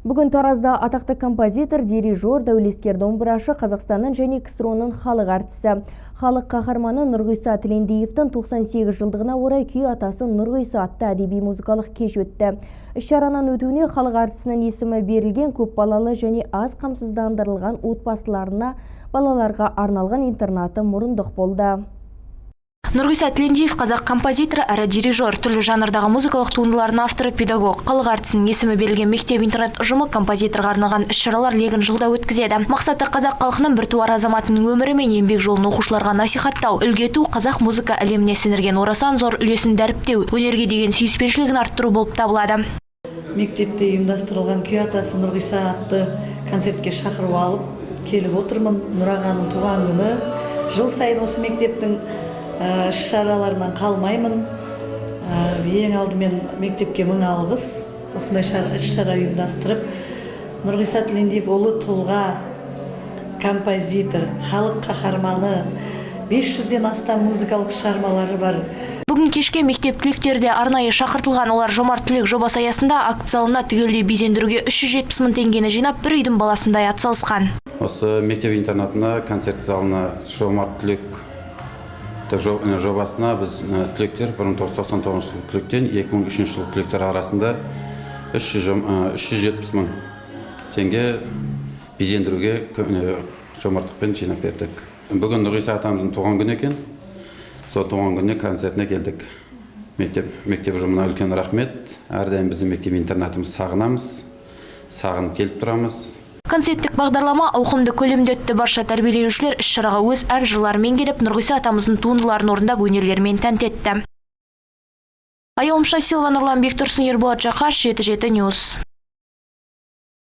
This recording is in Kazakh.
Бүгін Таразда атақты композитор, дирижер, дәулескер домбырашы, Қазақстанның және КСРОның халық артисі, халық қаһарманы Нұрғиса Тілендиевтің 98 жылдығына орай күй атасы Нұрғиса атты әдеби музыкалық кеш өтті. Іс-шараның өтуіне халық артисінің есімі берілген көп балалы және аз қамсыздандырылған отбасыларына, балаларға арналған интернаты мұрындық болды. Нұрғиса Тілендиев қазақ композиторы әрі дирижер, түрлі жанрдағы музыкалық туындылардың авторы, педагог. Халық артисінің есімі берілген мектеп-интернат ұжымы композиторға арналған іс-шаралар легін жылда өткізеді. Мақсаты қазақ халқының біртуар азаматының өмірі мен еңбек жолын оқушыларға насихаттау, үлгі ету, қазақ музыка әлеміне сіңірген орасан зор үлесін дәріптеу, өнерге деген сүйіспеншілігін арттыру болып табылады. Мектепте ұйымдастырылған күй атасы Нұрғиса атты концертке шақырып алып келіп отырмын. Нұрағаның туған күні. Жыл сайын осы мектептің шараларынан қалмаймын. Ең алдымен мектепке мың алғыс. Осындай шара ұйымдастырып, Нұрғиса Тілендиев ұлы тұлға, композитор, халық қаһарманы, 500-ден астам музыкалық шығармалары бар. Бүгін кешке мектеп түлектері де арнайы шақыртылған. Олар жомарт түлек жобасы аясында акт залына түгелдей безендіруге 370 мың теңгені жинап, бір үйдің баласындай атсалысқан. Осы мектеп интернатына, концерт залына жомарт түлек жобасына біз түлектер 1999 жыл түлектен 2003 жыл түлектер арасында 370 мың теңге безендіруге жомарттықпен жинап бердік. Бүгін Нұрғиса атамыздың туған күні екен. Сол туған күніне концертіне келдік. Мектеп ұжымына үлкен рахмет. Әрдайым біздің мектеп интернатымыз сағынамыз, сағынып келіп тұрамыз. Концерттік бағдарлама ауқымды көлемде өтті. Барша тәрбиеленушілер іс-шараға өз ән жырларымен келіп, Нұрғиса атамыздың туындыларын орындап, өнерлерімен тәнті етті. Айылым Шасилова, Нұрлан Бектұрсын, Ерболат Жақаш, 7-7 Ньюс.